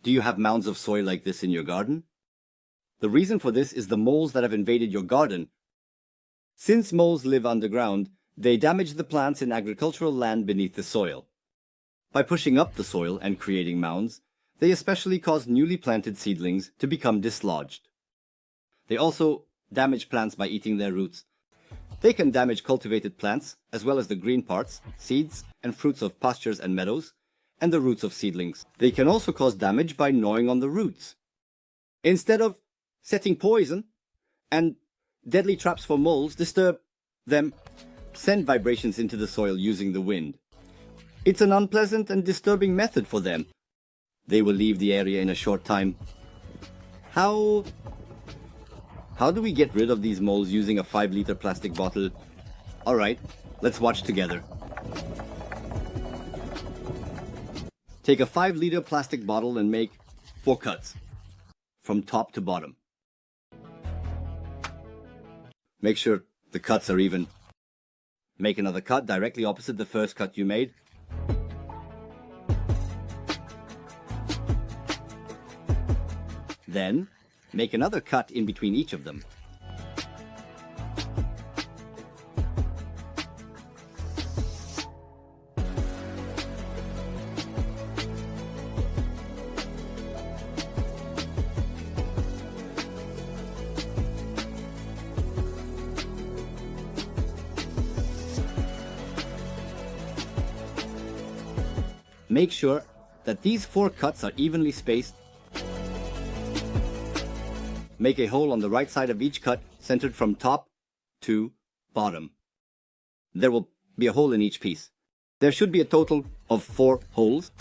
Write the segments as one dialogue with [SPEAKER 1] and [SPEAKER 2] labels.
[SPEAKER 1] Do you have mounds of soil like this in your garden? The reason for this is the moles that have invaded your garden. Since moles live underground, they damage the plants in agricultural land beneath the soil. By pushing up the soil and creating mounds, they especially cause newly planted seedlings to become dislodged. They also damage plants by eating their roots. They can damage cultivated plants, as well as the green parts, seeds, and fruits of pastures and meadows, and the roots of seedlings. They can also cause damage by gnawing on the roots. Instead of setting poison and deadly traps for moles, disturb them, send vibrations into the soil using the wind. It's an unpleasant and disturbing method for them. They will leave the area in a short time. How do we get rid of these moles using a 5-liter plastic bottle? Alright, let's watch together. Take a 5-liter plastic bottle and make 4 cuts, from top to bottom. Make sure the cuts are even. Make another cut directly opposite the first cut you made. Then, make another cut in between each of them. Make sure that these 4 cuts are evenly spaced. Make a hole on the right side of each cut, centered from top to bottom. There will be a hole in each piece. There should be a total of 4 holes.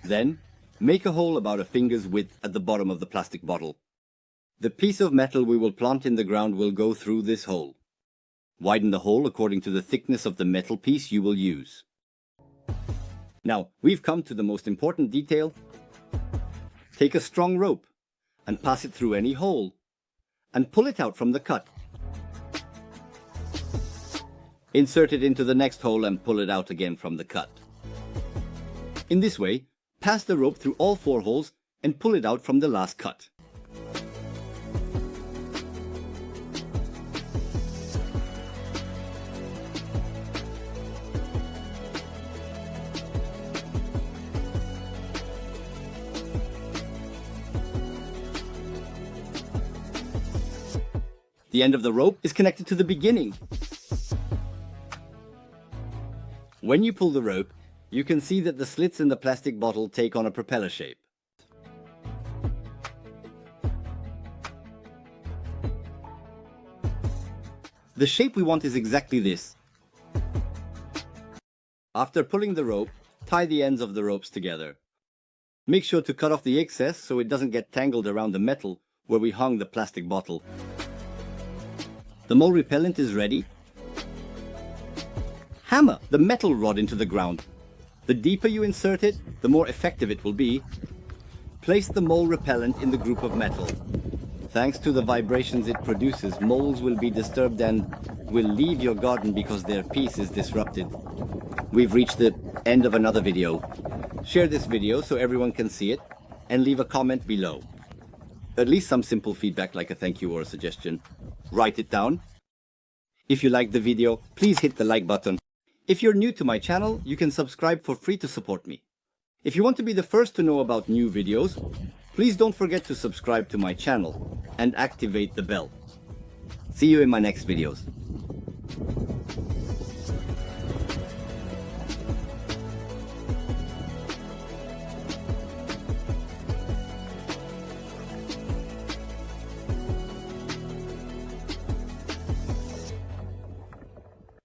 [SPEAKER 1] Then, make a hole about a finger's width at the bottom of the plastic bottle. The piece of metal we will plant in the ground will go through this hole. Widen the hole according to the thickness of the metal piece you will use. Now, we've come to the most important detail. Take a strong rope and pass it through any hole and pull it out from the cut. Insert it into the next hole and pull it out again from the cut. In this way, pass the rope through all 4 holes and pull it out from the last cut. The end of the rope is connected to the beginning. When you pull the rope, you can see that the slits in the plastic bottle take on a propeller shape. The shape we want is exactly this. After pulling the rope, tie the ends of the ropes together. Make sure to cut off the excess so it doesn't get tangled around the metal where we hung the plastic bottle. The mole repellent is ready. Hammer the metal rod into the ground. The deeper you insert it, the more effective it will be. Place the mole repellent in the group of metal. Thanks to the vibrations it produces, moles will be disturbed and will leave your garden because their peace is disrupted. We've reached the end of another video. Share this video so everyone can see it, and leave a comment below. At least some simple feedback like a thank you or a suggestion. Write it down. If you liked the video, please hit the like button. If you're new to my channel, you can subscribe for free to support me. If you want to be the first to know about new videos, please don't forget to subscribe to my channel and activate the bell. See you in my next videos.